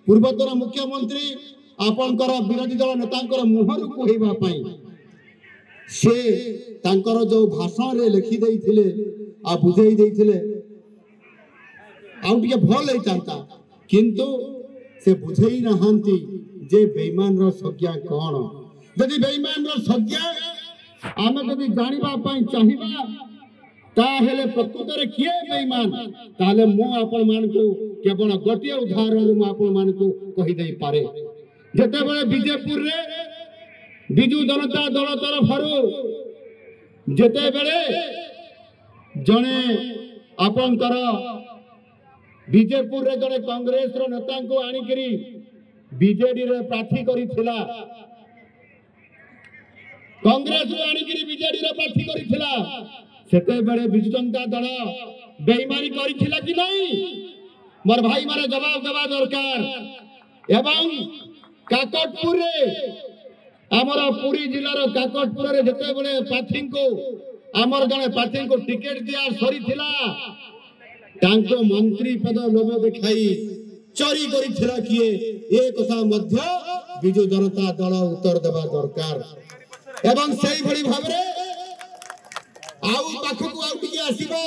पूर्वतन मुख्यमंत्री आपणकर विरोधी दल नेता मुहर कहवा से तांकर जो भाषण रे लिखि देइथिले आ बुझाई देइथिले आउ टिके भल होइतांता किंतु से बुझाई नहांती जे बेईमान रो संज्ञा कोन यदि बेईमान रो संज्ञा आमे जदि जानिबा पई चाहिबा ताहेले प्रकृत रे किए बेईमान ताले मो आपण मान को केवल गोटिए उदाहरण मो आपण मान को कहि देई पारे जेते बेले बीजेपुर रे बिजू जनता दल तरफ जेते बेले जने आपनकर बीजेपुर रे जने कांग्रेस रो नेता को आनी करी बीजेडी रे प्रार्थी करी थिला कांग्रेस रो आनी करी बीजेडी रे प्रार्थी करी थिला सेते बेले बिजू जनता दल बेईमानी करी थिला कि नहीं मोर भाई मारे जवाब देबा दरकार एवं काकटपुर रे आमर पुरी जिलार काकटपुर रे जते बेले प्रार्थी को आमर जने प्रार्थी को टिकेट दिया सरी थिला तांको मंत्री पद लोभ देखाई चोरी करी थिला किए ए कथा मध्य बिजू जनता दल उत्तर देबा दरकार एवं सेही भली भाबरे आउ पाखकु आउ टिके आसीबा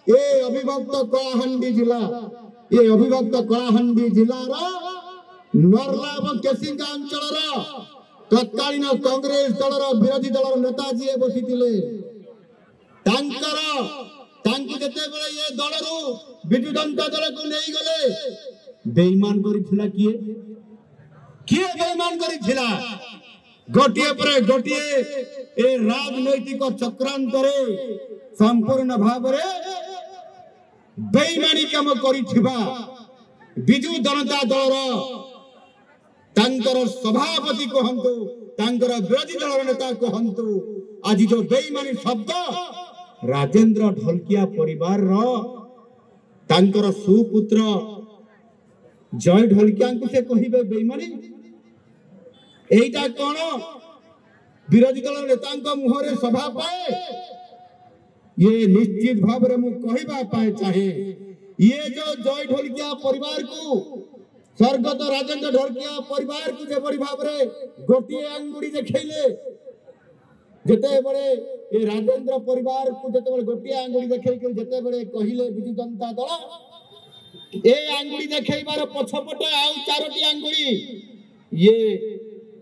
ए अभिभक्त कलाहांडी जिला ए अभिभक्त कलाहांडी जिलार नरला एवं केसिंगा अंचल तत्कालीन कांग्रेस दलर विरोधी दलर नेता जी बसिथिले तांकर तांकु जते बेले ये दलरु बिजू जनता दल को नहीं गले बेईमान करिथिला किए किए बेईमान करिथिला गोटिए परे गोटिए ए राजनैतिक चक्रांत रे संपूर्ण भाव रे बेईमानी काम करिथिबा बिजू जनता दलर तांकर सभापति कहंतु तांकर विरोधी दल नेता कहंतु आज जो बेईमानी शब्द राजेंद्र ढोलकिया परिवार रो तांकर सुपुत्र जय ढोलकिया को से कहिबे बेईमानी एटा कोन विरोधी दल नेता मुहरे सभा पाए ये निश्चित भाव रे मु कहिबा पाए चाहे ये जो जय ढोलकिया परिवार को स्वर्गत राजेंद्र ढोलकिया परिवार को जेबड़ी भाव रे गोटिए अंगुड़ी देखैले जेते बड़े ए राजेंद्र परिवार को जेते बड़े गोटिए अंगुड़ी देखै के जेते बड़े कहिले बिजू जनता दल ए अंगुड़ी देखैबार पछपटे आउ चारोटी अंगुड़ी ये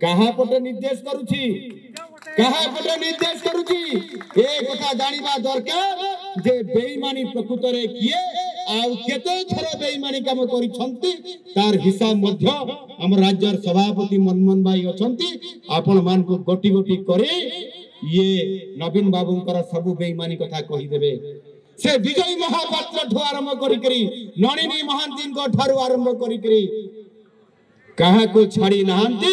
कहा पटे निर्देश करूची कहा पटे निर्देश करूची ए कथा जानिबा दरकार जे बेईमानी प्रकृत रे किए आउ केते थर बेईमानी काम करि छंती तार हिसाब मध्य हम राज्यर सभापति मनमोहन भाई अछंती आपण मान को गोटी गोटी करे ये नवीन बाबूंकर सब बेईमानी कथा कहि देबे से विजय महापात्र ठो आरंभ करि करी नणिनी महांती को ठारू आरंभ करि करी कहा को छाड़ी नहांती।